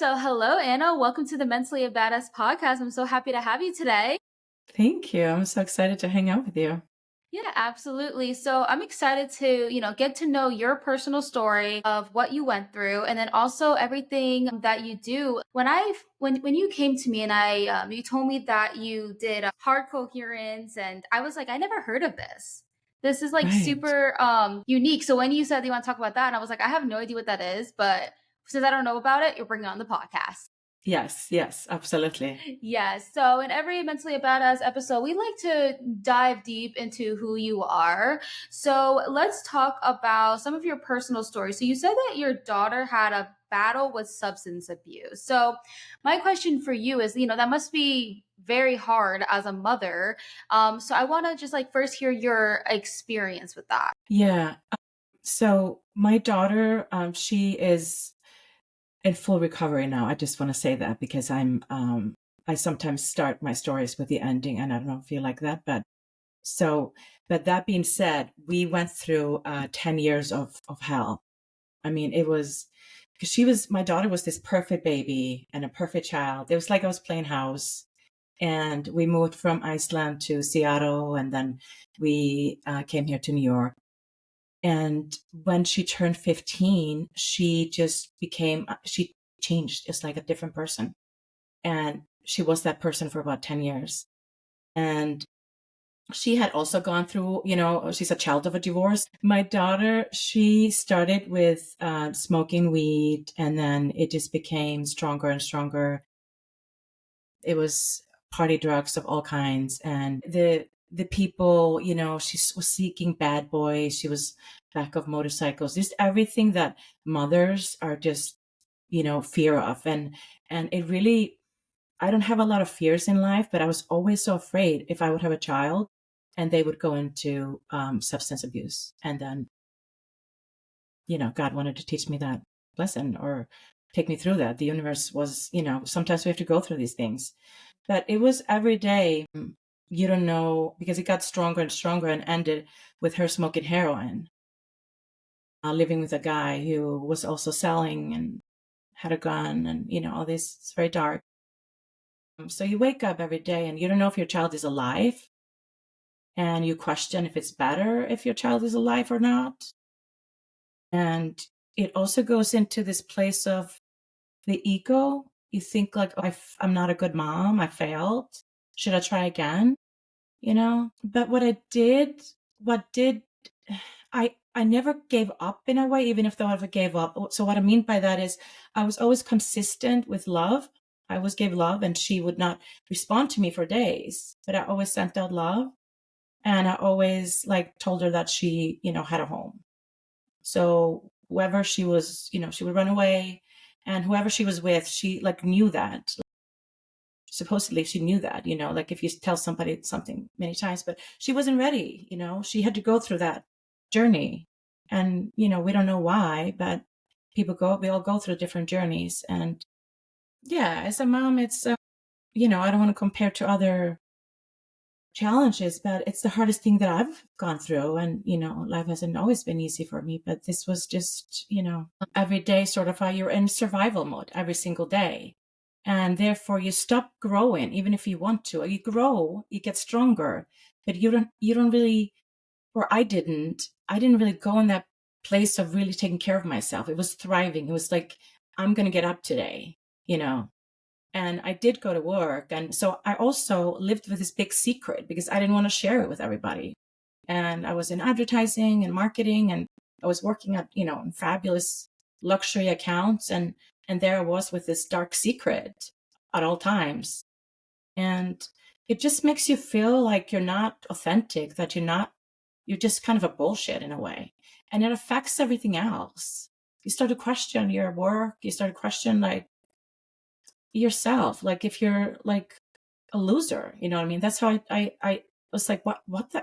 So, hello, Anna. Welcome to the Mentally a Badass podcast. I'm so happy to have you today. Thank you. I'm so excited to hang out with you. Yeah, absolutely. So, I'm excited to, get to know your personal story of what you went through and then also everything that you do. When you came to me and you told me that you did hard coherence and I was like, I never heard of this. This is like Right. super unique. So, when you said you want to talk about that, and I was like, I have no idea what that is, but since I don't know about it, you're bringing it on the podcast. Yes, yes, absolutely. Yes. So in every Mentally a Badass episode, we like to dive deep into who you are. So let's talk about some of your personal stories. So you said that your daughter had a battle with substance abuse. So my question for you is, that must be very hard as a mother. So I want to just like first hear your experience with that. Yeah. So my daughter, she is in full recovery now. I just want to say that because I sometimes start my stories with the ending, and I don't know if you like that, but that being said, we went through 10 years of hell. I mean, it was because my daughter was this perfect baby and a perfect child. It was like I was playing house. And we moved from Iceland to Seattle, and then we came here to New York. And when she turned 15, she changed. It's like a different person. And she was that person for about 10 years. And she had also gone through, she's a child of a divorce. My daughter, she started with smoking weed, and then it just became stronger and stronger. It was party drugs of all kinds, and the people, she was seeking bad boys. She was back of motorcycles, just everything that mothers are just fear of. And it really, I don't have a lot of fears in life, but I was always so afraid if I would have a child and they would go into substance abuse, and then God wanted to teach me that lesson or take me through that. The universe was, sometimes we have to go through these things. But it was every day. You don't know, because it got stronger and stronger and ended with her smoking heroin, living with a guy who was also selling and had a gun, and, all this. It's very dark. So you wake up every day and you don't know if your child is alive, and you question if it's better if your child is alive or not. And it also goes into this place of the ego. You think like, oh, I'm not a good mom. I failed. Should I try again? But what did I never gave up in a way, even if though I ever gave up. So what I mean by that is I was always consistent with love. I always gave love, and she would not respond to me for days, but I always sent out love. And I always like told her that she, had a home. So whoever she was, she would run away, and whoever she was with, she like knew that. Supposedly she knew that, like if you tell somebody something many times, but she wasn't ready. She had to go through that journey. And we don't know why, but we all go through different journeys. And yeah, as a mom, it's I don't want to compare to other challenges, but it's the hardest thing that I've gone through. And life hasn't always been easy for me, but this was just every day, sort of how you're in survival mode every single day. And therefore you stop growing, even if you want to. You grow, you get stronger, but you don't really, or I didn't really go in that place of really taking care of myself. It was thriving. It was like, I'm going to get up today, and I did go to work. And so I also lived with this big secret because I didn't want to share it with everybody. And I was in advertising and marketing, and I was working at, in fabulous luxury accounts. And there I was with this dark secret at all times. And it just makes you feel like you're not authentic, that you're just kind of a bullshit in a way. And it affects everything else. You start to question your work. You start to question like yourself, like if you're like a loser, you know what I mean? That's how I was like,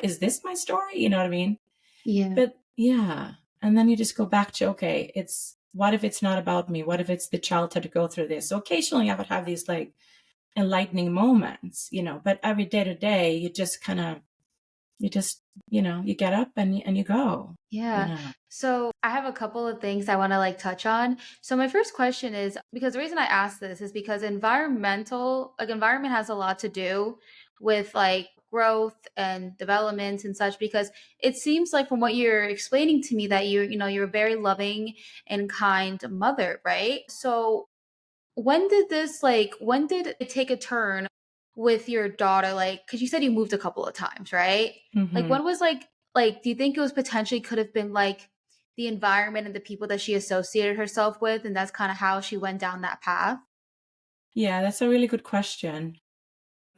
is this my story? You know what I mean? Yeah. But yeah. And then you just go back to, okay, what if it's not about me? What if it's the child had to go through this? So occasionally I would have these like enlightening moments, but every day to day, you just kind of You just, you get up and you go, you Yeah. know. So I have a couple of things I want to like touch on. So my first question is because the reason I ask this is because environment has a lot to do with like growth and development and such because it seems like from what you're explaining to me that you're a very loving and kind mother, right? So when did it take a turn with your daughter? Like, because you said you moved a couple of times, right? Like, Hmm. when was do you think it was potentially could have been like the environment and the people that she associated herself with, and that's kind of how she went down that path? Yeah, that's a really good question.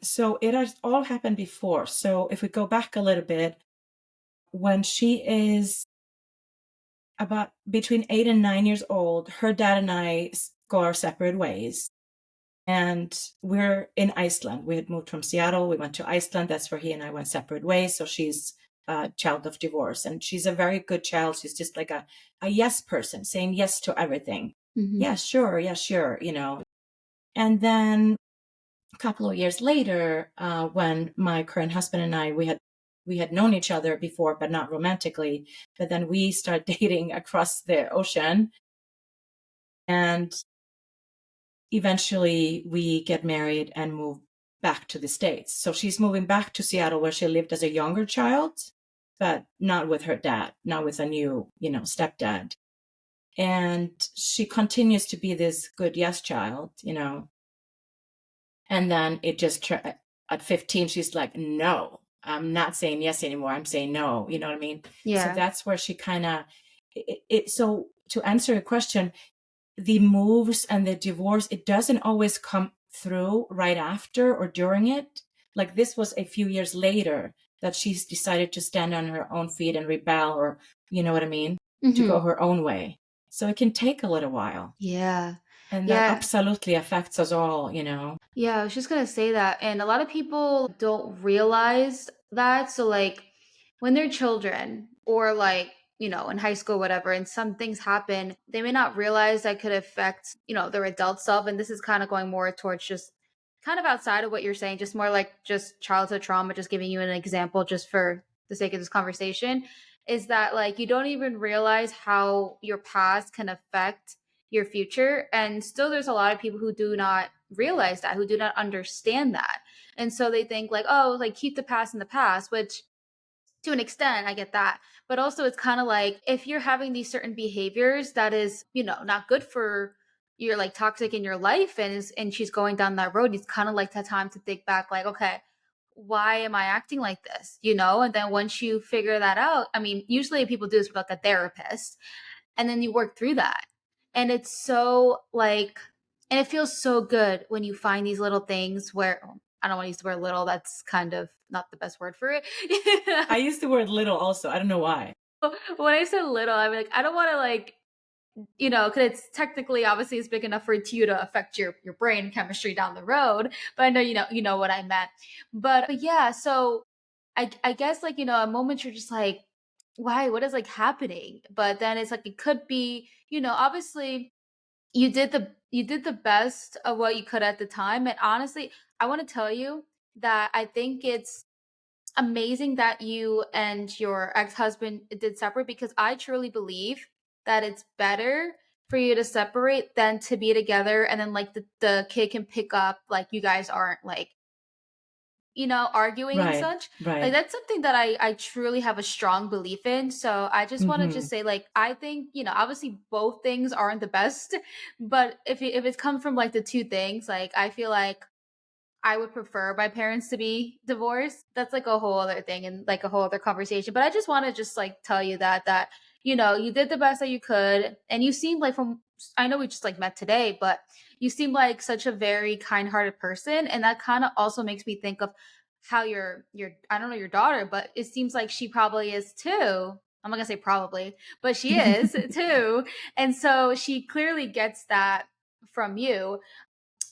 So it has all happened before. So if we go back a little bit, when she is about between 8 and 9 years old, her dad and I go our separate ways. And we're in Iceland. We had moved from Seattle. We went to Iceland. That's where he and I went separate ways. So she's a child of divorce. And she's a very good child. She's just like a yes person, saying yes to everything. Hmm. Yeah, sure. Yeah, sure. And then a couple of years later, when my current husband and I, we had known each other before, but not romantically. But then we started dating across the ocean. And eventually we get married and move back to the States. So she's moving back to Seattle where she lived as a younger child, but not with her dad, not with a new, stepdad. And she continues to be this good yes child. And then at 15, she's like, no, I'm not saying yes anymore. I'm saying no. You know what I mean? So Yeah. that's where she kind of, so to answer your question, the moves and the divorce, it doesn't always come through right after or during it. Like this was a few years later that she's decided to stand on her own feet and rebel, or you know what I mean, to go Hmm. her own way. So it can take a little while. Yeah. And that Yeah. absolutely affects us all. Yeah, I was just gonna say that. And a lot of people don't realize that. So, like, when they're children or, like, in high school, whatever, and some things happen, they may not realize that could affect, their adult self. And this is kind of going more towards just kind of outside of what you're saying, just more like just childhood trauma, just giving you an example just for the sake of this conversation, is that, like, you don't even realize how your past can affect your future. And still, there's a lot of people who do not realize that, who do not understand that. And so they think, like, oh, like keep the past in the past, which to an extent, I get that. But also, it's kind of like if you're having these certain behaviors that is, not good for you're like toxic in your life and she's going down that road, it's kind of like that time to think back, like, okay, why am I acting like this? And then once you figure that out, I mean, usually people do this with like a therapist, and then you work through that. And it's so like, and it feels so good when you find these little things where I don't want to use the word little, that's kind of not the best word for it. I use the word little also. I don't know why. When I said little, I'm like, I don't want to like, because it's technically obviously it's big enough for you to affect your brain chemistry down the road. But I know you know what I meant. But yeah, so I guess like a moment you're just like, why? What is like happening? But then it's like it could be obviously you did the best of what you could at the time. And honestly, I want to tell you that I think it's amazing that you and your ex-husband did separate because I truly believe that it's better for you to separate than to be together and then like the kid can pick up like you guys aren't like arguing and Right, such. Like right. that's something that I truly have a strong belief in. So I just want to Hmm. just say like I think, obviously both things aren't the best, but if it's come from like the two things, like I feel like I would prefer my parents to be divorced. That's like a whole other thing and like a whole other conversation. But I just want to just like tell you that you did the best that you could, and you seem like from I know we just like met today, but you seem like such a very kind-hearted person, and that kind of also makes me think of how your I don't know your daughter, but it seems like she probably is too. I'm not gonna say probably, but she is too, and so she clearly gets that from you.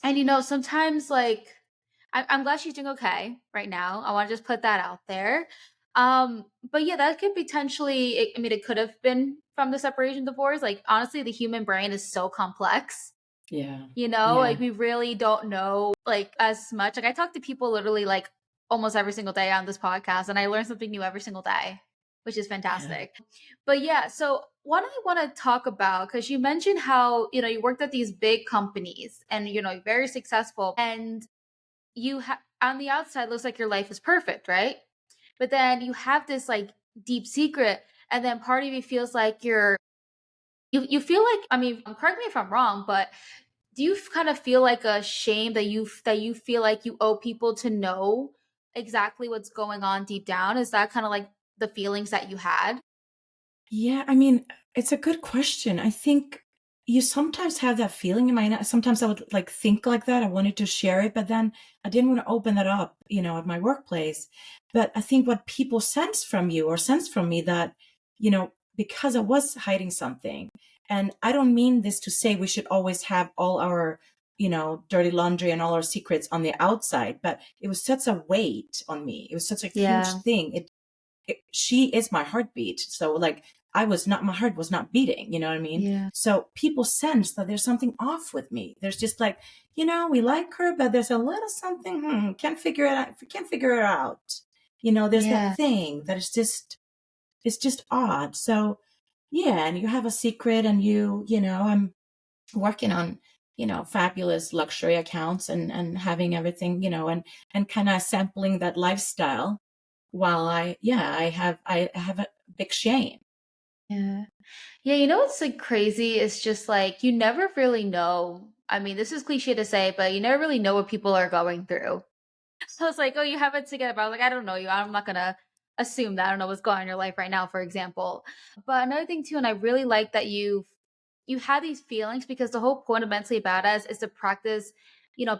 And sometimes like I'm glad she's doing okay right now. I want to just put that out there. But yeah, that could potentially. I mean, it could have been from the separation divorce. Like honestly, the human brain is so complex. Yeah, Like yeah. we really don't know like as much. Like I talk to people literally like almost every single day on this podcast, and I learn something new every single day, which is Yeah. fantastic. But yeah, so what I want to talk about, because you mentioned how, you worked at these big companies and, very successful, and on the outside looks like your life is perfect, right? But then you have this like deep secret, and then part of you feels like you feel like, I mean, correct me if I'm wrong, but do you kind of feel like a shame that you feel like you owe people to know exactly what's going on deep down? Is that kind of like the feelings that you had? Yeah, I mean, it's a good question. I think you sometimes have that feeling in my sometimes I would like think like that. I wanted to share it, but then I didn't want to open that up, at my workplace. But I think what people sense from you or sense from me that, because I was hiding something. And I don't mean this to say we should always have all our, dirty laundry and all our secrets on the outside, but it was such a weight on me. It was such a huge Yeah. thing. She is my heartbeat. So like my heart was not beating, you know what I mean? Yeah. So people sense that there's something off with me. There's just like, we like her, but there's a little something, can't figure it out. There's that Yeah. thing that is just, it's just odd. So yeah, and you have a secret and I'm working on, fabulous luxury accounts and having everything, and kind of sampling that lifestyle while I have a big shame. Yeah. Yeah, what's like crazy is just like you never really know. I mean, this is cliche to say, but you never really know what people are going through. So it's like, oh, you have it together. But I was like, I don't know you. I'm not gonna assume that. I don't know what's going on in your life right now, for example. But another thing too, and I really like that you had these feelings because the whole point of mentally badass is to practice,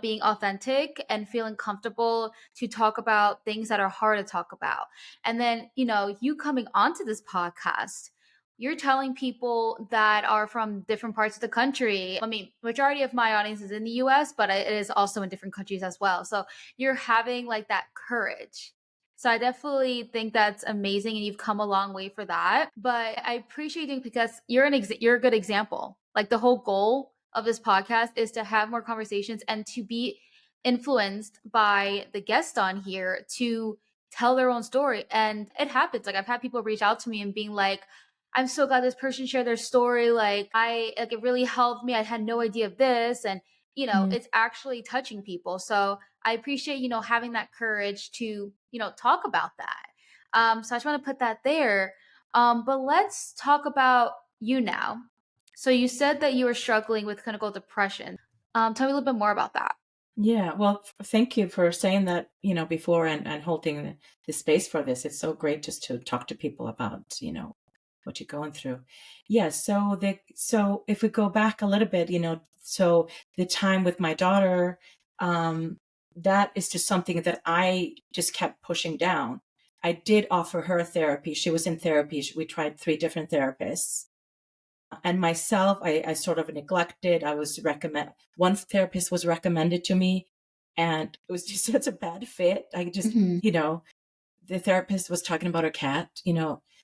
being authentic and feeling comfortable to talk about things that are hard to talk about. And then, you coming onto this podcast, you're telling people that are from different parts of the country. I mean, majority of my audience is in the US, but it is also in different countries as well. So you're having like that courage. So I definitely think that's amazing and you've come a long way for that. But I appreciate it because you're a good example. Like the whole goal of this podcast is to have more conversations and to be influenced by the guest on here to tell their own story. And it happens. Like I've had people reach out to me and being like, I'm so glad this person shared their story. Like it really helped me. I had no idea of this. And Mm. it's actually touching people. So I appreciate, having that courage to, talk about that. So I just want to put that there. But let's talk about you now. So you said that you were struggling with clinical depression. Tell me a little bit more about that. Yeah, well, thank you for saying that, before and holding the space for this. It's so great just to talk to people about, what you're going through. Yeah, so if we go back a little bit, so the time with my daughter, um, that is just something that I just kept pushing down. I did offer her therapy. She was in therapy. We tried 3 different therapists. And myself, I sort of neglected. One therapist was recommended to me, and it was just such a bad fit. I just, Hmm. the therapist was talking about her cat.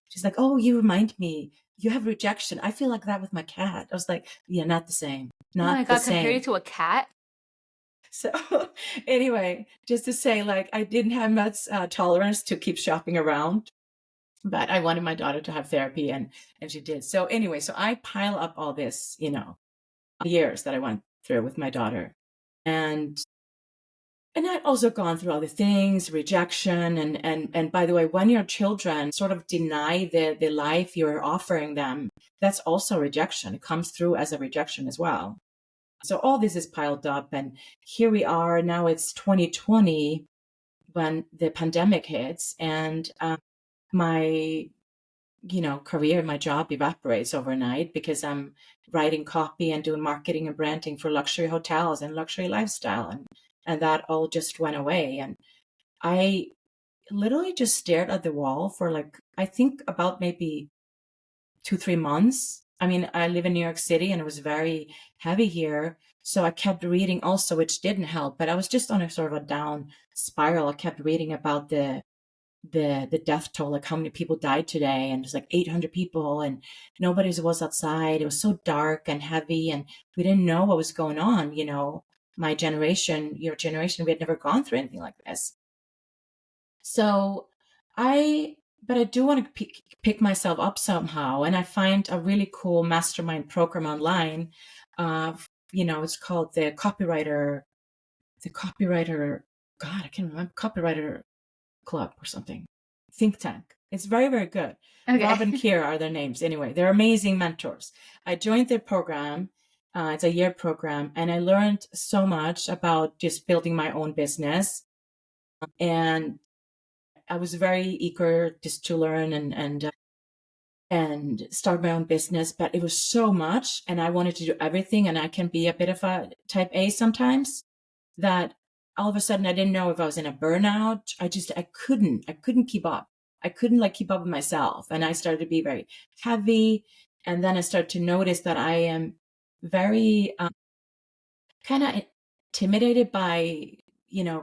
She's like, "Oh, you remind me, you have rejection. I feel like that with my cat." I was like, "Yeah, not the same, Oh my not the God, compared you same." to a cat? So anyway, just to say, like, I didn't have much tolerance to keep shopping around, but I wanted my daughter to have therapy, and she did. So anyway, so I pile up all this, years that I went through with my daughter. And I'd also gone through other things, rejection, and by the way, when your children sort of deny the life you're offering them, that's also rejection. It comes through as a rejection as well. So all this is piled up, and here we are now. It's 2020 when the pandemic hits, and my career, my job evaporates overnight because I'm writing copy and doing marketing and branding for luxury hotels and luxury lifestyle. And that all just went away. And I literally just stared at the wall for like, I think about maybe 2, 3 months. I mean, I live in New York City and it was very heavy here. So I kept reading also, which didn't help, but I was just on a sort of a down spiral. I kept reading about the death toll, like how many people died today, and it's like 800 people, and nobody was outside. It was so dark and heavy, and we didn't know what was going on. My generation, your generation, we had never gone through anything like this. So but I do want to pick myself up somehow. And I find a really cool mastermind program online. It's called the copywriter, God, I can't remember, copywriter club or something, think tank. It's very, very good. Rob and Okay. Kira are their names. Anyway, they're amazing mentors. I joined their program. It's a year program, and I learned so much about just building my own business. And I was very eager just to learn and start my own business, but it was so much, and I wanted to do everything. And I can be a bit of a type A sometimes, that all of a sudden I didn't know if I was in a burnout. I couldn't keep up. I couldn't like keep up with myself. And I started to be very heavy. And then I started to notice that I am very kind of intimidated by,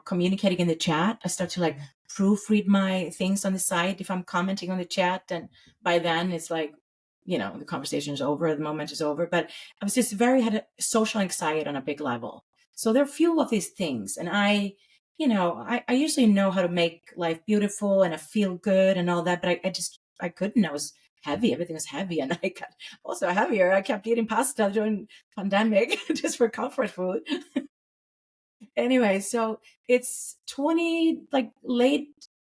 communicating in the chat. I start to like proofread my things on the side if I'm commenting on the chat. And by then it's like, the conversation is over, the moment is over. But I was just had a social anxiety on a big level. So there are a few of these things. And I usually know how to make life beautiful and I feel good and all that, but I couldn't. I was heavy. Everything was heavy. And I got also heavier. I kept eating pasta during pandemic just for comfort food. Anyway, so it's 20, like late,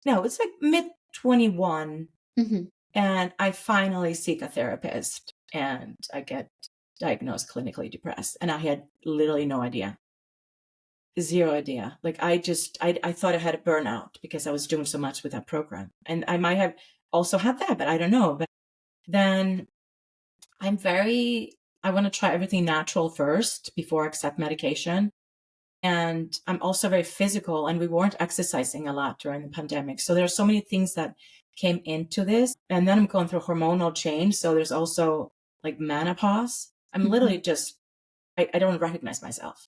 no, it's like mid 21. Hmm. And I finally seek a therapist and I get diagnosed clinically depressed. And I had literally no idea, zero idea. Like I thought I had a burnout because I was doing so much with that program. And I might have also had that, but I don't know. But then I want to try everything natural first before I accept medication. And I'm also very physical, and we weren't exercising a lot during the pandemic. So there are so many things that came into this. And then I'm going through hormonal change. So there's also like menopause. I'm literally Hmm. just, I don't recognize myself.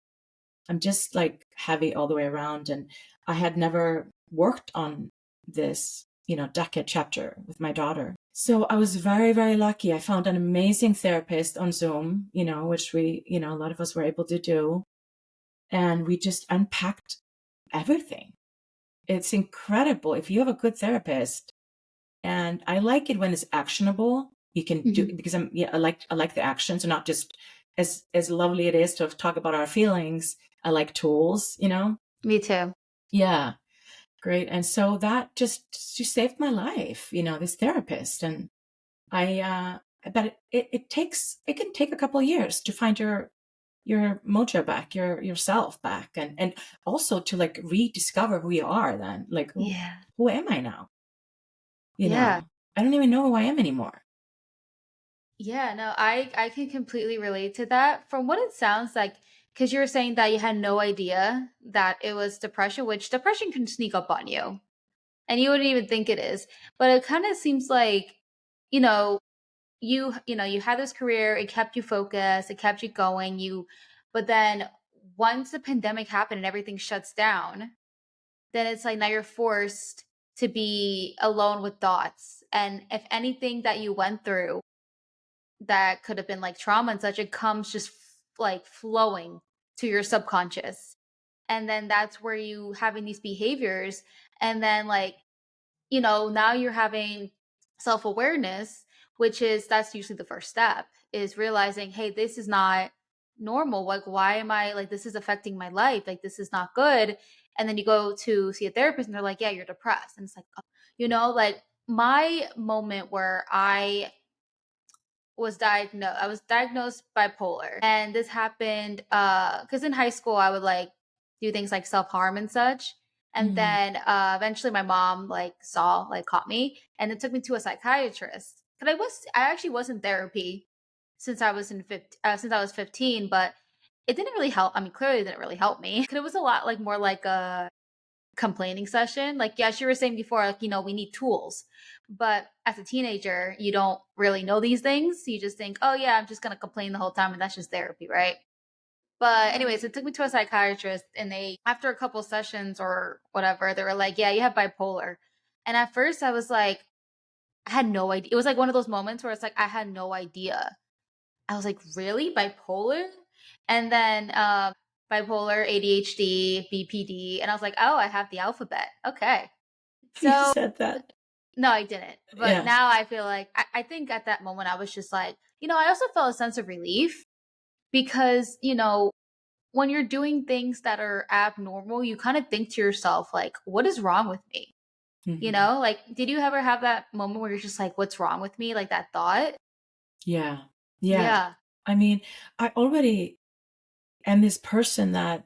I'm just like heavy all the way around. And I had never worked on this, decade chapter with my daughter. So I was very, very lucky. I found an amazing therapist on Zoom, which a lot of us were able to do. And we just unpacked everything. It's incredible if you have a good therapist. And I like it when it's actionable. You can do, Hmm. because I like the actions, and not just as lovely it is to talk about our feelings. I like tools. Me too. Yeah, great. And so that just she saved my life, this therapist. And but it can take a couple of years to find your mojo back, yourself back, and also to like rediscover who you are. Then, like, Yeah. who am I now? Yeah. I don't even know who I am anymore. Yeah, no, I can completely relate to that. From what it sounds like, because you were saying that you had no idea that it was depression, which depression can sneak up on you, and you wouldn't even think it is. But it kind of seems like, you know, you had this career, it kept you focused, it kept you going, but then once the pandemic happened and everything shuts down, then it's like now you're forced to be alone with thoughts. And if anything that you went through that could have been like trauma and such, it comes just like flowing to your subconscious. And then that's where you having these behaviors. And then like, now you're having self-awareness, which is that's usually the first step, is realizing, hey, this is not normal. Like, why am I like this is affecting my life? Like this is not good. And then you go to see a therapist and they're like, yeah, you're depressed. And it's like, like my moment where I was diagnosed bipolar. And this happened because in high school I would like do things like self-harm and such. And Mm, then eventually my mom caught me and it took me to a psychiatrist. Cuz I actually was in therapy since I was 15, but it didn't really help. I mean, clearly it didn't really help me. 'Cause it was a lot like more like a complaining session. Like, yeah, you were saying before, like, we need tools. But as a teenager, you don't really know these things. You just think, oh, yeah, I'm just going to complain the whole time. And that's just therapy, right? But, anyways, it took me to a psychiatrist. And after a couple sessions or whatever, they were like, yeah, you have bipolar. And at first, I was like, I had no idea. It was like one of those moments where it's like, I had no idea. I was like, really? Bipolar? And then bipolar, ADHD, BPD. And I was like, oh, I have the alphabet. Okay. You So said that. no, I didn't. But Yeah. now I feel like I think at that moment I was just like, I also felt a sense of relief because, when you're doing things that are abnormal, you kind of think to yourself, like, what is wrong with me? Hmm. Like, did you ever have that moment where you're just like, what's wrong with me? Like that thought? Yeah. Yeah. Yeah. I mean, I already am this person that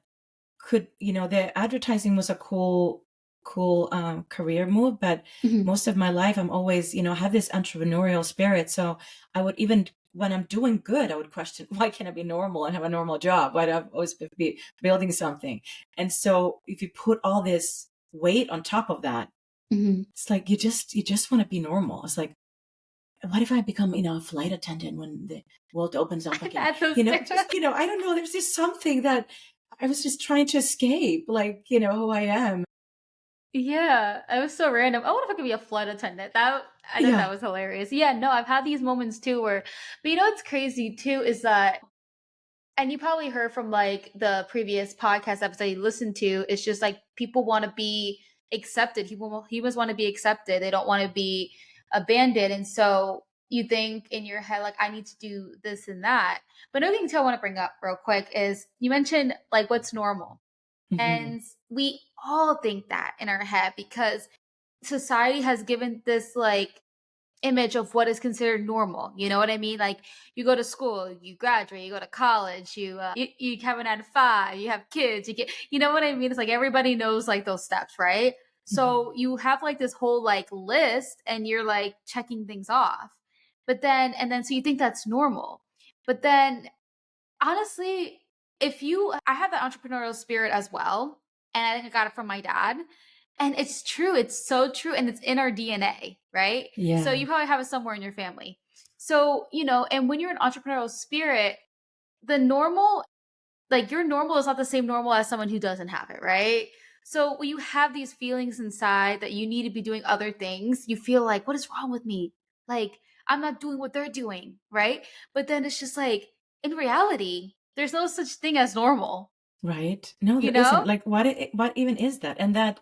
could, the advertising was a cool career move, but Mhm. most of my life I'm always, have this entrepreneurial spirit. So I would, even when I'm doing good, I would question, why can't I be normal and have a normal job? Why do I always be building something? And so if you put all this weight on top of that, Mhm. it's like you just want to be normal. It's like, what if I become, a flight attendant when the world opens up again? At those Just, I don't know. There's just something that I was just trying to escape, like, who I am. Yeah, it was so random. Oh, what if I could be a flight attendant? I thought that Yeah. was hilarious. Yeah, no, I've had these moments too where, but what's crazy too is that, and you probably heard from like the previous podcast episode you listened to, it's just like people want to be accepted. Humans want to be accepted. They don't want to be abandoned. And so you think in your head, like, I need to do this and that. But another thing too I want to bring up real quick is you mentioned like what's normal. Hmm. And we all think that in our head because society has given this like image of what is considered normal. You know what I mean? Like you go to school, you graduate, you go to college, you have an 9 to 5, you have kids, you know what I mean? It's like everybody knows like those steps, right? Hmm. So you have like this whole like list and you're like checking things off. But then and then so you think that's normal. But then honestly, I have that entrepreneurial spirit as well. And I think I got it from my dad. And it's true. It's so true. And it's in our DNA, right? So Yeah. you probably have it somewhere in your family. So, and when you're an entrepreneurial spirit, the normal, like your normal is not the same normal as someone who doesn't have it, right? So when you have these feelings inside that you need to be doing other things, you feel like, what is wrong with me? Like, I'm not doing what they're doing, right? But then it's just like, in reality, there's no such thing as normal, Right. No, you there isn't. know? Like, what even is that? And that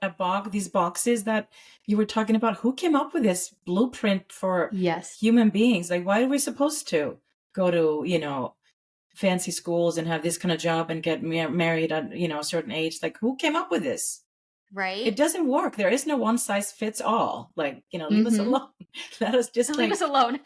these boxes that you were talking about, who came up with this blueprint for Yes. human beings? Like, why are we supposed to go to, fancy schools and have this kind of job and get married at, a certain age? Like, who came up with this? It Right? doesn't work. There is no one size fits all. Like, leave us Mm-hmm. alone. Let us just Leave us like alone.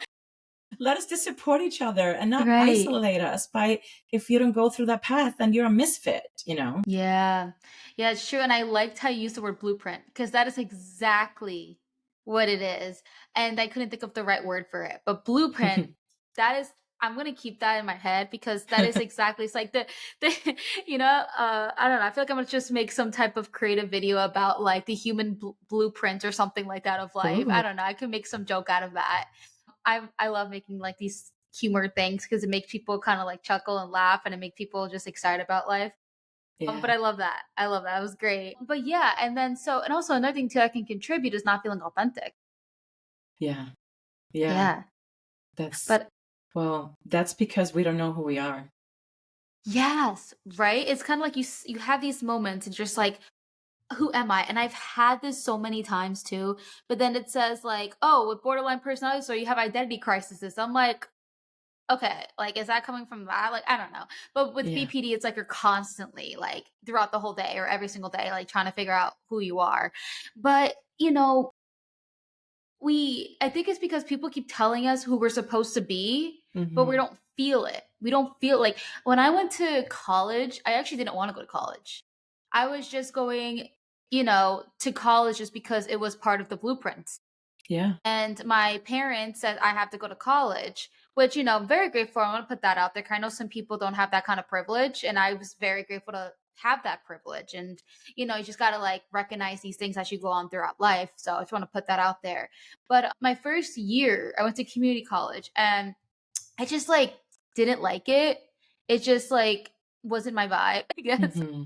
let us just support each other and not Right. isolate us by, if you don't go through that path, then you're a misfit. Yeah. Yeah, it's true. And I liked how you used the word blueprint because that is exactly what it is. And I couldn't think of the right word for it. But blueprint, that is, I'm gonna keep that in my head because that is exactly it's like the I don't know. I feel like I'm gonna just make some type of creative video about like the human blueprint or something like that of life. I Ooh, don't know. I could make some joke out of that. I love making like these humor things because it makes people kind of like chuckle and laugh and it makes people just excited about life. But yeah, I love that. I love that. It was great. But yeah, and then and also another thing too I can contribute is not feeling authentic. yeah, yeah. Yeah. That's But well, that's because we don't know who we are. yes, right? It's kind of like you have these moments and just like who am I? And I've had this so many times too. But then it says like, oh, with borderline personality, so you have identity crises. I'm like, okay, like is that coming from that? Like I don't know. But with Yeah. BPD, it's like you're constantly like throughout the whole day or every single day, like trying to figure out who you are. But I think it's because people keep telling us who we're supposed to be, but we Hmm. don't feel it. We don't feel like when I went to college, I actually didn't want to go to college. I was just going, to college just because it was part of the blueprint. Yeah. And my parents said I have to go to college, which, I'm very grateful. I want to put that out there. 'Cause I know some people don't have that kind of privilege. And I was very grateful to have that privilege. And, you just got to like recognize these things as you go on throughout life. So I just want to put that out there. But my first year, I went to community college and I just like didn't like it. It just like wasn't my vibe, I guess. Hmm.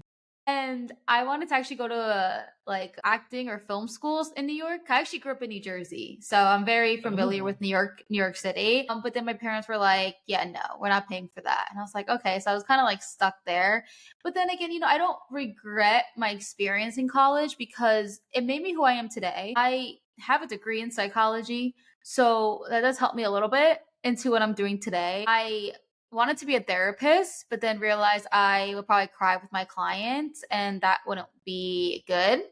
And I wanted to actually go to like acting or film schools in New York. I actually grew up in New Jersey, so I'm very familiar Oh. with New York City. But then my parents were like, "Yeah, no, we're not paying for that." And I was like, "Okay." So I was kind of like stuck there. But then again, I don't regret my experience in college because it made me who I am today. I have a degree in psychology, so that does help me a little bit into what I'm doing today. I wanted to be a therapist, but then realized I would probably cry with my clients and that wouldn't be good.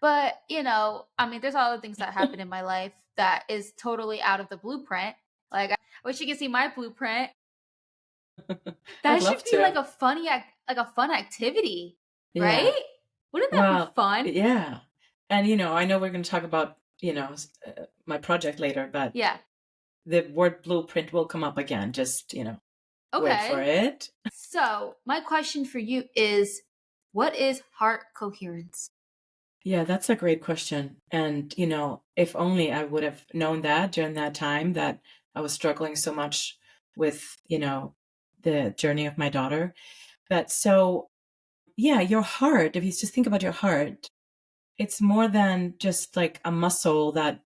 But, I mean, there's other things that happen in my life that is totally out of the blueprint. Like, I wish you could see my blueprint. I'd That should love be like to. a like a fun activity, Yeah. right? Wouldn't that be Well, fun? yeah. And, I know we're going to talk about, my project later, but Yeah. the word blueprint will come up again. Just, wait for Okay. it. So, my question for you is, what is heart coherence? Yeah, that's a great question. And, if only I would have known that during that time that I was struggling so much with, the journey of my daughter. But so, yeah, your heart, if you just think about your heart, it's more than just like a muscle that,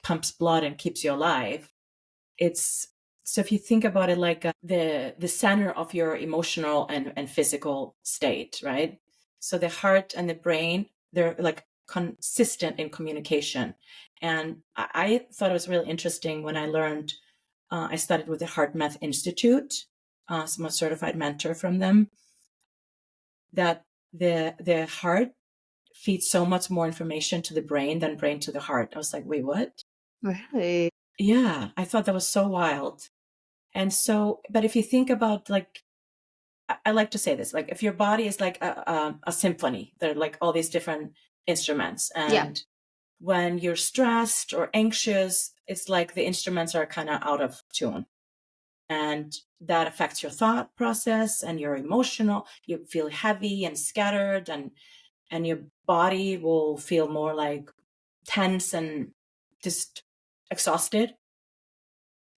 pumps blood and keeps you alive. It's so if you think about it like the center of your emotional and physical state, right? So the heart and the brain, they're like consistent in communication. And I thought it was really interesting when I learned, I studied with the Heart Math Institute, so I'm a certified mentor from them, that the heart feeds so much more information to the brain than brain to the heart. I was like, wait, what? Really? Yeah, I thought that was so wild. And so, but if you think about like, I like to say this, like if your body is like a symphony, there are like all these different instruments. Yeah. And when you're stressed or anxious, it's like the instruments are kind of out of tune. And that affects your thought process and your emotional, you feel heavy and scattered, and your body will feel more like tense and just exhausted.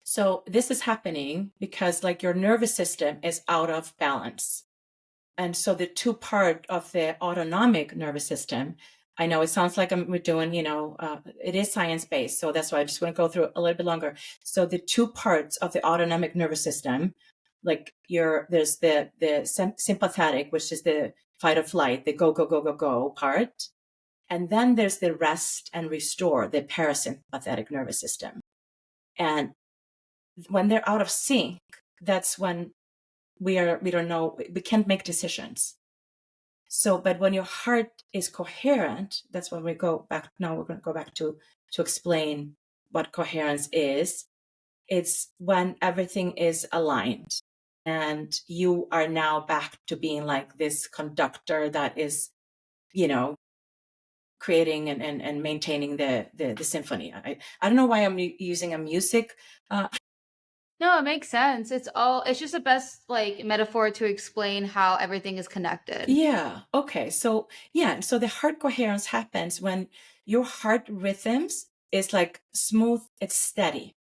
So this is happening because like your nervous system is out of balance. And so the two part of the autonomic nervous system, I know it sounds like we're doing, it is science based. So that's why I just want to go through a little bit longer. So the two parts of the autonomic nervous system, like there's the sympathetic, which is the fight or flight, the go, go, go, go, go part. And then there's the rest and restore, the parasympathetic nervous system. And when they're out of sync, that's when we don't know, we can't make decisions. So, but when your heart is coherent, that's when we go back. Now we're going to go back to explain what coherence is. It's when everything is aligned and you are now back to being like this conductor that is, you know, creating and maintaining the symphony. I don't know why I'm using a music. No, it makes sense. It's just the best like metaphor to explain how everything is connected. Yeah. Okay. So yeah. So the heart coherence happens when your heart rhythms is like smooth, it's steady,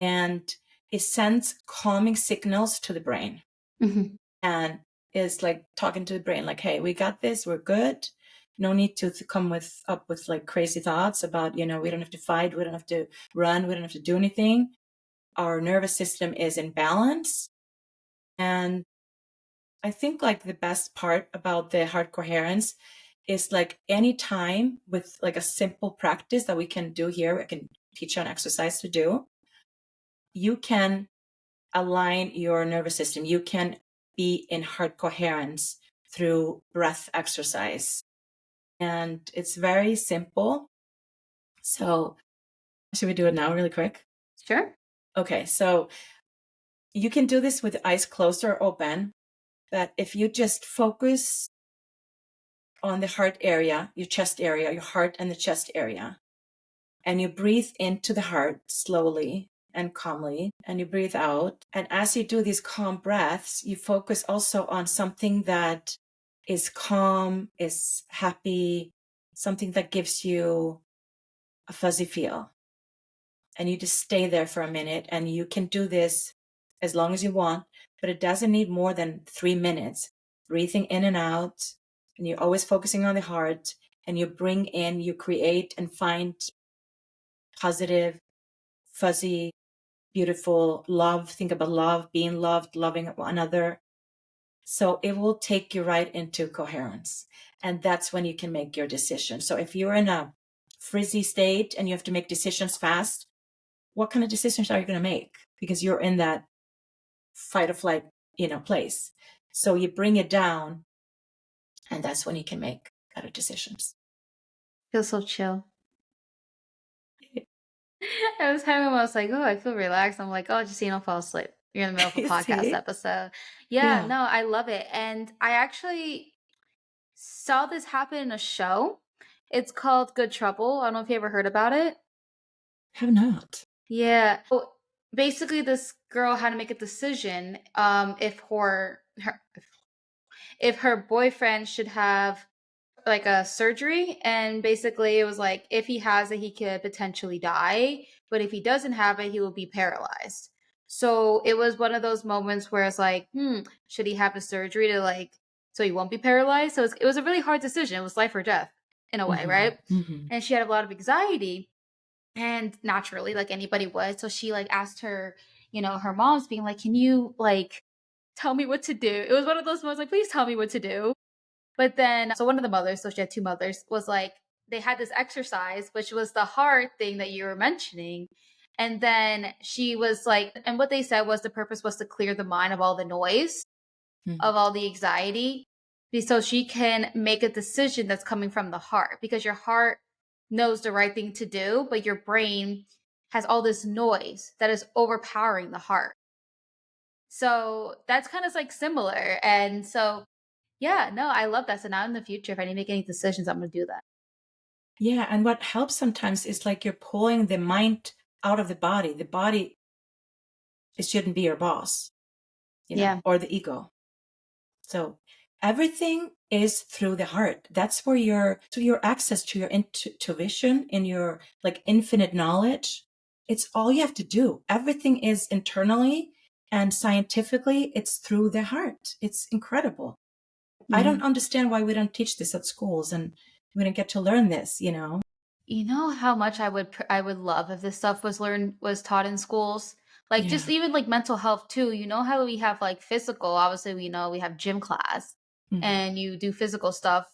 and it sends calming signals to the brain, Mhm. and is like talking to the brain like, hey, we got this, we're good. No need to come up with like crazy thoughts about, we don't have to fight, we don't have to run, we don't have to do anything. Our nervous system is in balance. And I think like the best part about the heart coherence is like any time with like a simple practice that we can do here, I can teach you an exercise to do. You can align your nervous system. You can be in heart coherence through breath exercise. And it's very simple. So should we do it now really quick? Sure. Okay, so you can do this with eyes closed or open, but if you just focus on the heart area, your chest area, your heart and the chest area. And you breathe into the heart slowly and calmly, and you breathe out. And as you do these calm breaths, you focus also on something that is calm, is happy, something that gives you a fuzzy feel. And you just stay there for a minute, and you can do this as long as you want, but it doesn't need more than 3 minutes. breathing in and out, and you're always focusing on the heart, and you bring in, you create and find positive, fuzzy, beautiful love. Think about love, being loved, loving one another. So it will take you right into coherence. And that's when you can make your decision. So if you're in a frizzy state and you have to make decisions fast, what kind of decisions are you going to make? Because you're in that fight or flight, place. So you bring it down, and that's when you can make better decisions. Feels so chill. I was having, I was like, oh, I feel relaxed. I'm like, oh, just don't fall asleep. You're in the middle of a You podcast see? episode. Yeah, Yeah. no, I love it. And I actually saw this happen in a show. It's called Good Trouble. I don't know if you ever heard about it. Have not. Yeah. So basically, this girl had to make a decision if her boyfriend should have like a surgery, and basically it was like if he has it he could potentially die, but if he doesn't have it he will be paralyzed. So it was one of those moments where it's like, should he have the surgery to like so he won't be paralyzed? So it was a really hard decision. It was life or death in a way, Mm-hmm. right? Mm-hmm. And she had a lot of anxiety, and naturally like anybody would, so she like asked her, her mom's being like, can you like tell me what to do? It was one of those moments like, please tell me what to do. But then, so one of the mothers, so she had two mothers, was like, they had this exercise, which was the hard thing that you were mentioning. And then she was like, and what they said was the purpose was to clear the mind of all the noise, Mm-hmm. of all the anxiety, so she can make a decision that's coming from the heart, because your heart knows the right thing to do, but your brain has all this noise that is overpowering the heart. So that's kind of like similar. And so yeah, no, I love that. So now in the future, if I need to make any decisions, I'm going to do that. Yeah. And what helps sometimes is like you're pulling the mind out of the body. The body, it shouldn't be your boss, Yeah. or the ego. So everything is through the heart. That's where your access to your intuition and your like infinite knowledge. It's all you have to do. Everything is internally and scientifically. It's through the heart. It's incredible. I Yeah. don't understand why we don't teach this at schools and we don't get to learn this. You know how much I would love if this stuff was taught in schools? Like just Yeah. even like mental health too. You know how we have like physical, obviously we know we have gym class Mhm. and you do physical stuff,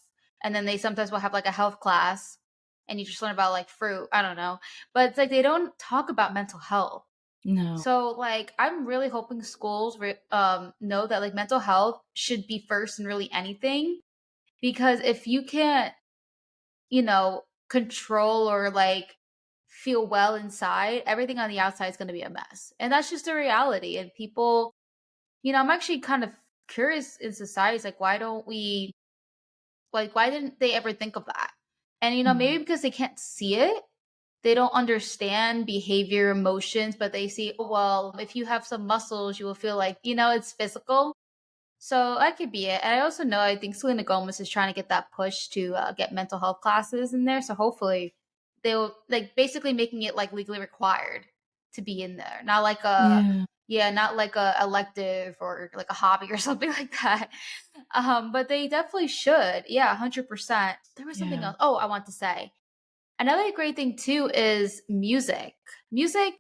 and then they sometimes will have like a health class and you just learn about like fruit, I don't know. But it's like they don't talk about mental health. No. So like I'm really hoping schools know that like mental health should be first in really anything, because if you can't, control or like feel well inside, everything on the outside is going to be a mess. And that's just a reality. And people, I'm actually kind of curious in society, it's like why didn't they ever think of that? And maybe Mhm. because they can't see it, they don't understand behavior, emotions, but they see, oh, well, if you have some muscles, you will feel like, it's physical. So that could be it. And I also know, I think Selena Gomez is trying to get that push to get mental health classes in there. So hopefully they'll like basically making it like legally required to be in there. Not like Yeah. not like a elective or like a hobby or something like that. But they definitely should. Yeah, 100%. There was something Yeah. else. Oh, I want to say. Another great thing too is music. Music,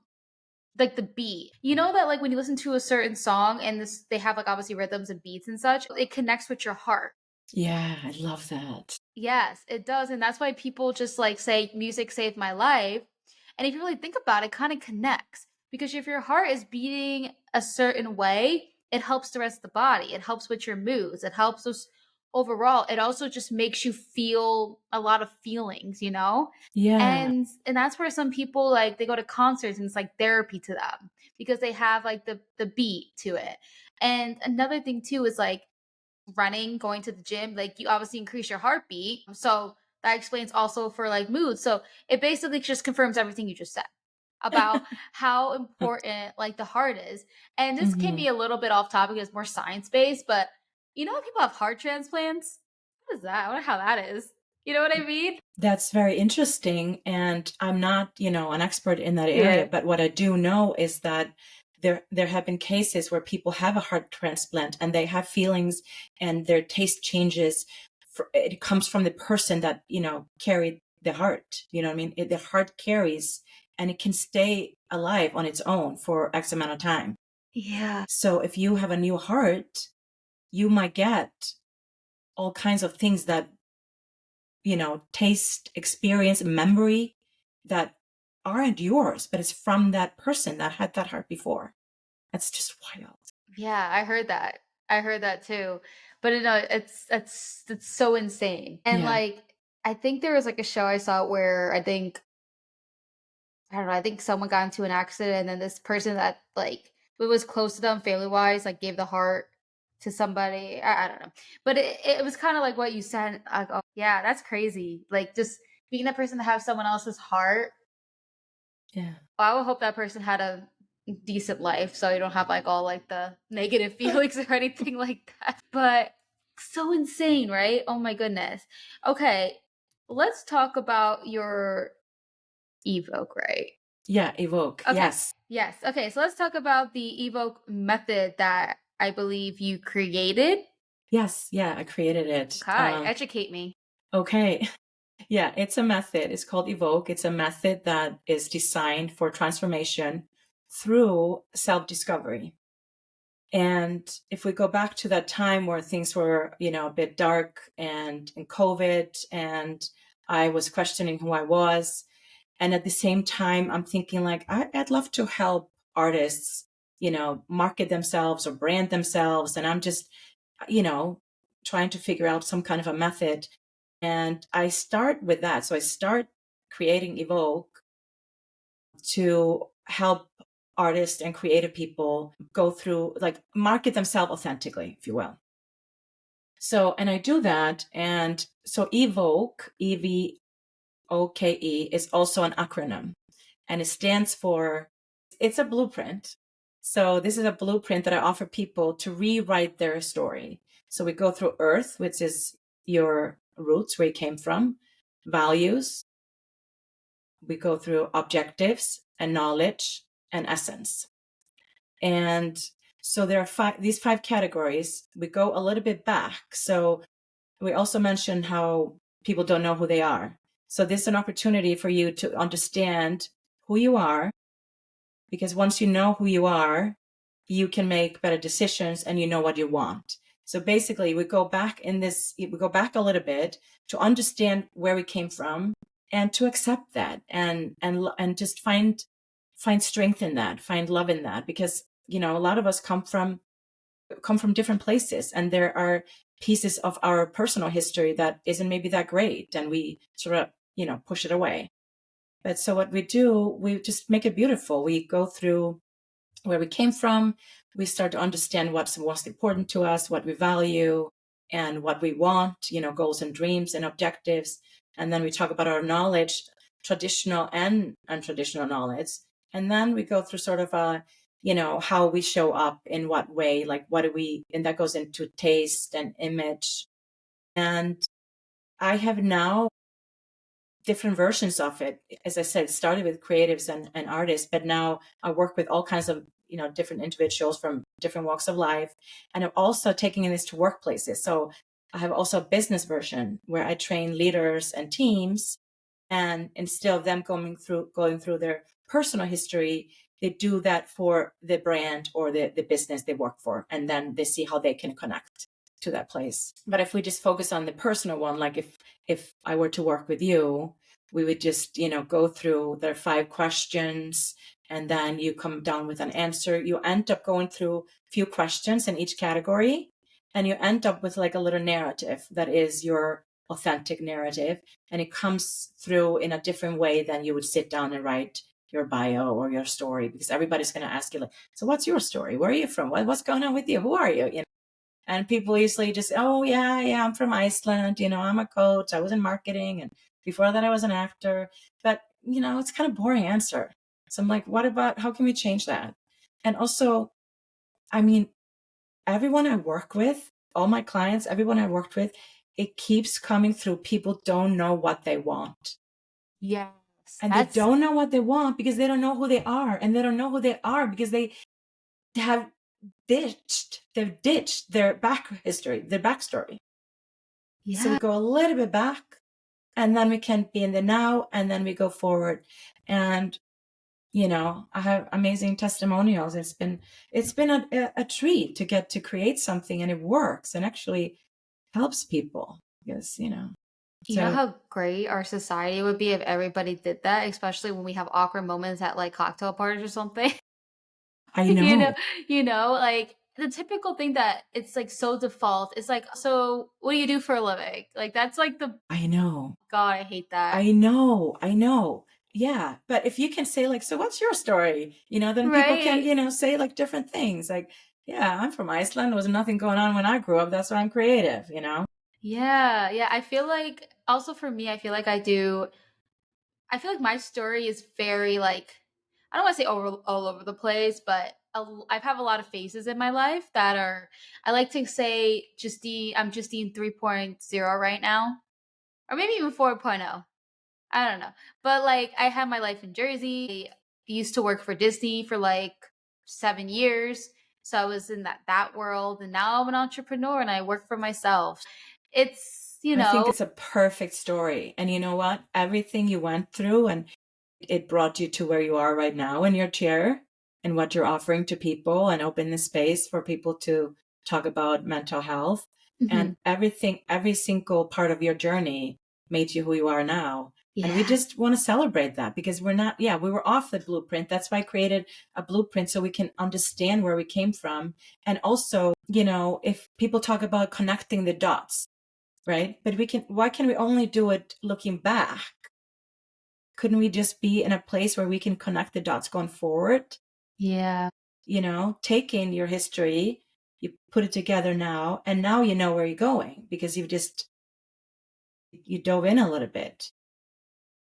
like the beat. You know that like when you listen to a certain song and this they have like obviously rhythms and beats and such, it connects with your heart. Yeah. I love that. Yes, it does. And that's why people just like say music saved my life. And if you really think about it, kind of connects. Because if your heart is beating a certain way, it helps the rest of the body. It helps with your moods. It helps us overall. It also just makes you feel a lot of feelings. Yeah. And that's where some people like they go to concerts and it's like therapy to them because they have like the beat to it. And another thing too is like running, going to the gym, like you obviously increase your heartbeat. So that explains also for like mood. So it basically just confirms everything you just said about how important like the heart is. And this can Hmm. be a little bit off topic, it's more science based, but how people have heart transplants? What is that? I wonder how that is. You know what I mean? That's very interesting. And I'm not, an expert in that area, Yeah. but what I do know is that there have been cases where people have a heart transplant and they have feelings and their taste changes. It comes from the person that, carried the heart. You know what I mean? The heart carries, and it can stay alive on its own for X amount of time. Yeah. So if you have a new heart, you might get all kinds of things that, taste, experience, memory that aren't yours, but it's from that person that had that heart before. That's just wild. Yeah, I heard that. I heard that too. But it's so insane. And Yeah. like I think there was like a show I saw where I don't know, I think someone got into an accident and then this person that like who was close to them family wise like gave the heart to somebody. I don't know. But it was kind of like what you said. Like, oh yeah, that's crazy. Like just being that person to have someone else's heart. Yeah. I would hope that person had a decent life so you don't have like all like the negative feelings or anything like that. But so insane, right? Oh my goodness. Okay, let's talk about your evoke, right? Yeah. Evoke. Okay. Yes. Yes. Okay, so let's talk about the evoke method that I believe you created. Yes. Yeah. I created it. Okay, educate me. Okay. Yeah. It's a method. It's called Evoke. It's a method that is designed for transformation through self-discovery. And if we go back to that time where things were, a bit dark and in COVID, and I was questioning who I was. And at the same time, I'm thinking like, I'd love to help artists, market themselves or brand themselves. And I'm just, you know, trying to figure out some kind of a method. And I start with that. So I start creating Evoke to help artists and creative people go through, like, market themselves authentically, if you will. So, and I do that. And so Evoke, EVOKE, is also an acronym, and it stands for, it's a blueprint. So this is a blueprint that I offer people to rewrite their story. So we go through Earth, which is your roots, where you came from, values. We go through objectives and knowledge and essence. And so there are these five categories. We go a little bit back. So we also mentioned how people don't know who they are. So this is an opportunity for you to understand who you are, because once you know who you are, you can make better decisions and you know what you want. So basically, we go back a little bit to understand where we came from and to accept that, and just find strength in that, find love in that, because a lot of us come from different places, and there are pieces of our personal history that isn't maybe that great, and we sort of push it away. But so what we do, we just make it beautiful. We go through where we came from. We start to understand what's most important to us, what we value, and what we want, goals and dreams and objectives. And then we talk about our knowledge, traditional and untraditional knowledge. And then we go through sort of how we show up, in what way, like what do we, and that goes into taste and image. And I have now different versions of it. As I said, it started with creatives and artists, but now I work with all kinds of different individuals from different walks of life, and I'm also taking this to workplaces. So I have also a business version where I train leaders and teams, and instead of them going through their personal history, they do that for the brand or the business they work for, and then they see how they can connect to that place. But if we just focus on the personal one, like if I were to work with you, we would just go through their 5 questions, and then you come down with an answer. You end up going through a few questions in each category, and you end up with like a little narrative that is your authentic narrative, and it comes through in a different way than you would sit down and write your bio or your story, because everybody's going to ask you, like, so what's your story? Where are you from? What's going on with you? Who are you? And people usually just, oh yeah, I'm from Iceland. I'm a coach. I was in marketing, and before that I was an actor. But it's kind of boring answer. So I'm like, what about, how can we change that? And also, I mean, everyone I work with, all my clients, everyone I worked with, it keeps coming through. People don't know what they want. Yes. And they That's don't know what they want because they don't know who they are. And they don't know who they are because they have they've ditched their back history, their backstory. So we Yeah. go a little bit back, and then we can be in the now, and then we go forward. And I have amazing testimonials. It's been a treat to get to create something, and it works and actually helps people, because You know so how great our society would be if everybody did that, especially when we have awkward moments at like cocktail parties or something. I you know, know. like the typical thing that it's like so default. It's like, so what do you do for a living? Like that's like the I know. God, I hate that. I know. Yeah. But if you can say, like, so what's your story? Then people can, Right. say like different things. Like, yeah, I'm from Iceland. There was nothing going on when I grew up. That's why I'm creative. Yeah. Yeah. I feel like also for me, I feel like my story is very like, I don't want to say all over the place, but I've have a lot of phases in my life that are, I like to say I'm Justine 3.0 right now, or maybe even 4.0. I don't know. But like I had my life in Jersey. I used to work for Disney for like 7 years. So I was in that world, and now I'm an entrepreneur and I work for myself. It's, I think it's a perfect story. And you know what? Everything you went through, and it brought you to where you are right now in your chair, and what you're offering to people, and open the space for people to talk about mental health, and Mhm. everything, every single part of your journey made you who you are now. And we Yeah. just want to celebrate that, because we're not, yeah, we were off the blueprint. That's why I created a blueprint, so we can understand where we came from. And also, if people talk about connecting the dots, right? But why can we only do it looking back? Couldn't we just be in a place where we can connect the dots going forward? Yeah. Taking your history, you put it together now, and now you know where you're going, because you dove in a little bit,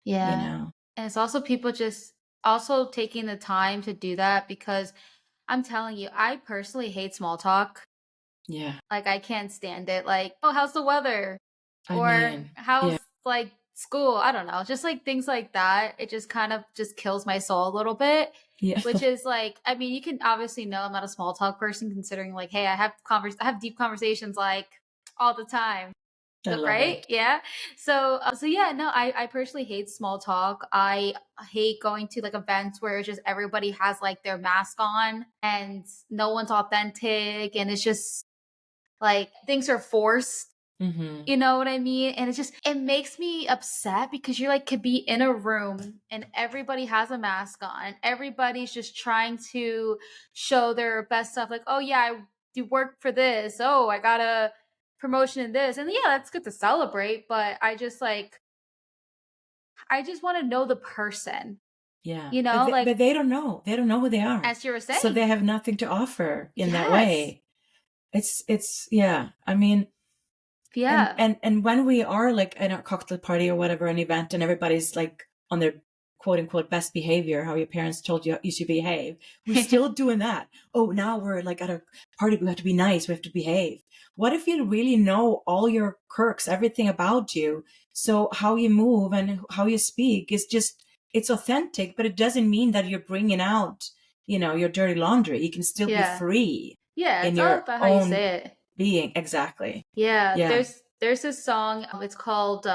you Yeah. know? And it's also people just also taking the time to do that because I'm telling you, I personally hate small talk. Yeah. Like I can't stand it. Like, oh, how's the weather? I Or mean, how's yeah, like school? I don't know. Just like things like that. It just kind of just kills my soul a little bit. yeah. Which is like, I mean, you can obviously know I'm not a small talk person considering like, hey, I have deep conversations like all the time. I love Right? it. Yeah. So yeah, no, I personally hate small talk. I hate going to like events where it's just everybody has like their mask on and no one's authentic and it's just like things are forced. Mm-hmm. You know what I mean? And it makes me upset because you're like could be in a room and everybody has a mask on. Everybody's just trying to show their best stuff like, "Oh yeah, I do work for this. Oh, I got a promotion in this." And yeah, that's good to celebrate, but I just want to know the person. Yeah. You But know, they, like but they don't know. They don't know who they are. as you were So saying. they have nothing to offer in that Yes. way. It's yeah. I mean, and Yeah. and and when we are like in a cocktail party or whatever, an event, and everybody's like on their quote unquote best behavior, how your parents told you should behave, we're still doing that. Oh, now we're like at a party, we have to be nice, we have to behave. What if you really know all your quirks, everything about you? So how you move and how you speak is just, it's authentic, but it doesn't mean that you're bringing out your dirty laundry. You can still be Yeah. free Yeah, in it's all your about how you own say it. being. Exactly. Yeah, Yeah. there's this song. It's called.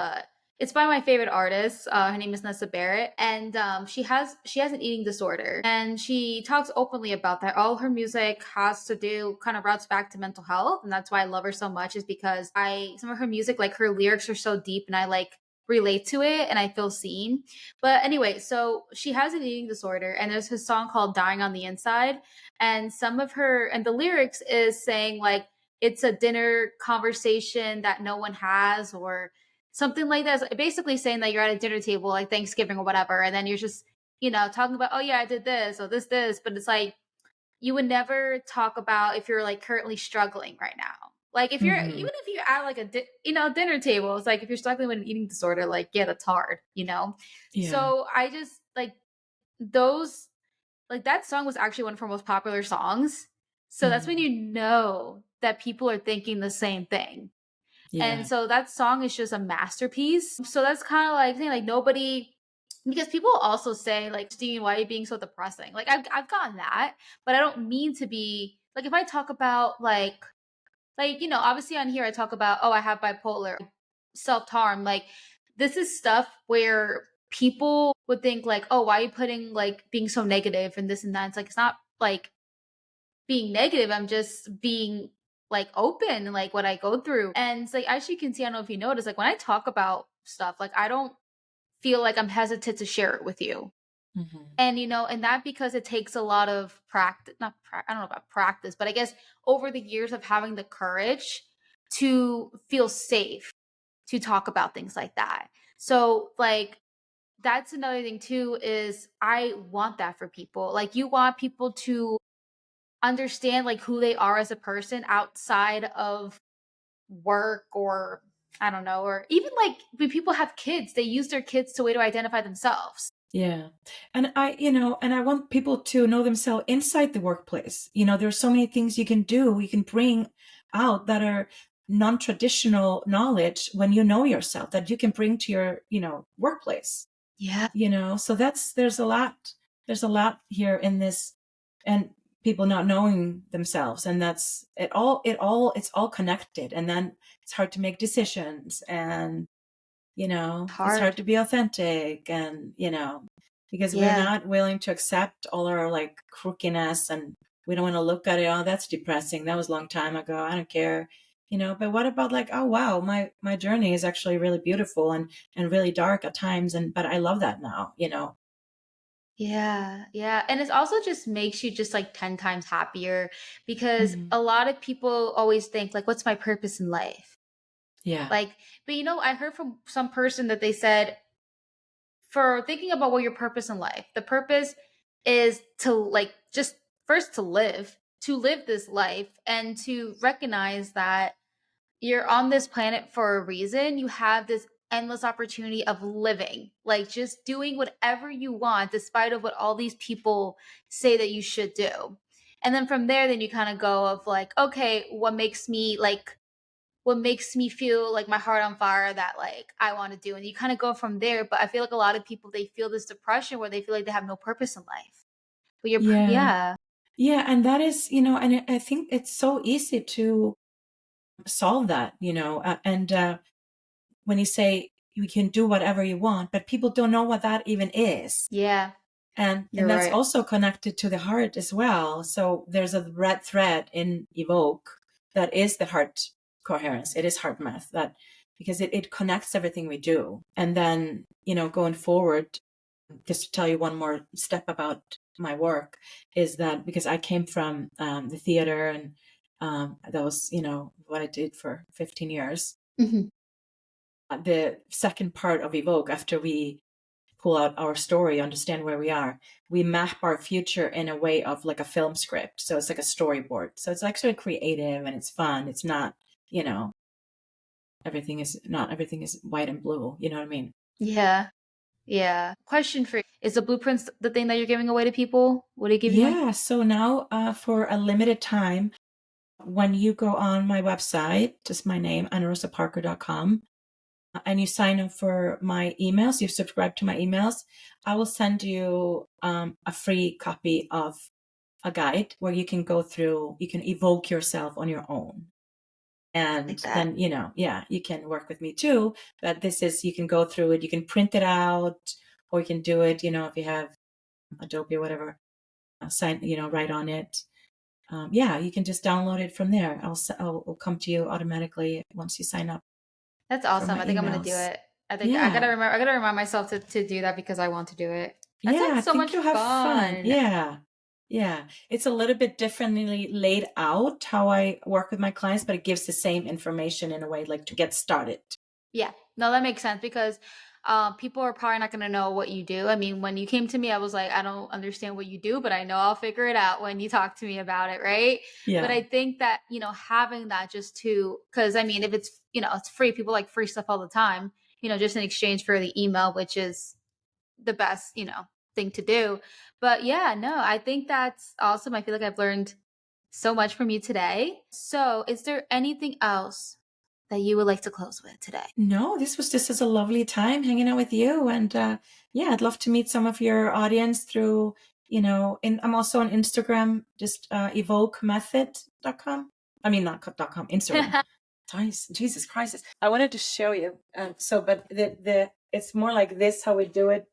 It's by my favorite artist. Her name is Nessa Barrett, and she has an eating disorder, and she talks openly about that. All her music has to do kind of routes back to mental health, and that's why I love her so much. Is because I some of her music, like her lyrics, are so deep, and I like relate to it, and I feel seen. But anyway, so she has an eating disorder, and there's a song called "Dying on the Inside," and some of her and the lyrics is saying like it's a dinner conversation that no one has or something like that. It's basically saying that you're at a dinner table like Thanksgiving or whatever and then you're just talking about, oh yeah, I did this or this, but it's like you would never talk about if you're like currently struggling right now. Like if you're Hmm. even if you're at like a dinner table, it's like if you're struggling with an eating disorder, like yeah, that's hard. Yeah. So I just like those like that song was actually one of her most popular songs. So that's when Hmm. you know that people are thinking the same thing. And Yeah. so that song is just a masterpiece. So that's kind of like saying like Because people also say like, Dean, why are you being so depressing? Like I've gotten that, but I don't mean to be like, if I talk about like, obviously on here I talk about, oh, I have bipolar, self-harm. Like this is stuff where people would think like, oh, why are you putting like being so negative and this and that? It's like, it's not like being negative. I'm just being like open, like what I go through. And it's like, as you can see, I don't know if you notice, like when I talk about stuff, like I don't feel like I'm hesitant to share it with you. Hmm. And and that because it takes a lot of practice, I don't know about practice, but I guess over the years of having the courage to feel safe to talk about things like that. So like that's another thing too, is I want that for people. Like you want people to understand like who they are as a person outside of work, or I don't know, or even like when people have kids, they use their kids to way to identify themselves. Yeah. And I want people to know themselves inside the workplace. There's so many things you can do, you can bring out that are non-traditional knowledge when you know yourself that you can bring to your, workplace. Yeah. So there's a lot here in this, and people not knowing themselves, and that's it's all connected, and then it's hard to make decisions, and it's hard Hard. to be authentic, and because we're Yeah. not willing to accept all our like crookiness, and we don't want to look at it. Oh, that's depressing, that was a long time ago, I don't care. But what about like, oh wow, my journey is actually really beautiful and really dark at times, and but I love that now. Yeah, yeah. And it also just makes you just like 10 times happier, because Hmm. a lot of people always think like, what's my purpose in life? Yeah. Like, but I heard from some person that they said, for thinking about what your purpose in life, the purpose is to like just first to live this life and to recognize that you're on this planet for a reason. You have this endless opportunity of living, like just doing whatever you want, despite of what all these people say that you should do. And then from there, then you kind of go of like, okay, what makes me feel like my heart on fire that like I want to do. And you kind of go from there. But I feel like a lot of people, they feel this depression where they feel like they have no purpose in life. But Yeah. yeah, Yeah, and that is, and I think it's so easy to solve that, and when you say you can do whatever you want, but people don't know what that even is. yeah, And you're that's right. also connected to the heart as well. So there's a red thread in Evoke that is the heart coherence. It is heart math, that because it connects everything we do. And then, going forward, just to tell you one more step about my work, is that because I came from the theater, and that was, what I did for 15 years. Mhm. The second part of Evoke, after we pull out our story, understand where we are, we map our future in a way of like a film script. So it's like a storyboard. So it's actually creative and it's fun. It's not, you know, not everything is white and blue. You know what I mean? Yeah. Yeah. Question for you. Is the blueprints the thing that you're giving away to people? What are you giving away? Yeah. So now, for a limited time, when you go on my website, just my name, anarosaparker.com, and you sign up for my emails, you subscribe to my emails, I will send you a free copy of a guide where you can go through, you can evoke yourself on your own. Like And that. then, yeah, you can work with me too. But this is, you can go through it, you can print it out, or you can do it, if you have Adobe or whatever, sign, write on it. Yeah, you can just download it from there. I'll come to you automatically once you sign up That's for awesome. my I think I'm gonna do emails. it. I think Yeah. I gotta remind myself to do that because I want to do it. That Yeah, I sounds so think much you'll have fun. fun. Yeah. Yeah. It's a little bit differently laid out how I work with my clients, but it gives the same information in a way, like to get started. Yeah, no, that makes sense because people are probably not going to know what you do. I mean, when you came to me, I was like, I don't understand what you do, but I know I'll figure it out when you talk to me about it, right? But Yeah. I think that, having that just to, because I mean, if it's, it's free, people like free stuff all the time, just in exchange for the email, which is the best, thing to do. But yeah, no, I think that's awesome. I feel like I've learned so much from you today. So, is there anything else that you would like to close with today? No, this was just a lovely time hanging out with you. And yeah, I'd love to meet some of your audience through, I'm also on Instagram, just evokemethod.com. I mean, not .com, Instagram. Jesus Christ. I wanted to show you. But it's more like this, how we do it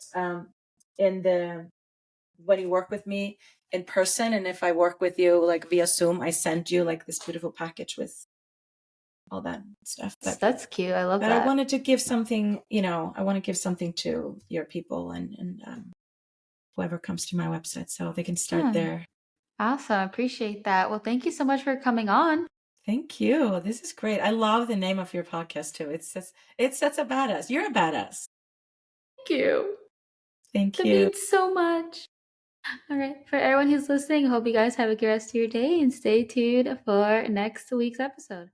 when you work with me in person. And if I work with you like via Zoom, I send you like this beautiful package with all that stuff. That's cute. I love But that. I wanted to give something, I want to give something to your people and whoever comes to my website so they can start there. Awesome. I appreciate that. Well, thank you so much for coming on. Thank you. This is great. I love the name of your podcast too. It's such a badass. You're a badass. Thank you. Thank That you. means so much. All right. For everyone who's listening, I hope you guys have a good rest of your day and stay tuned for next week's episode.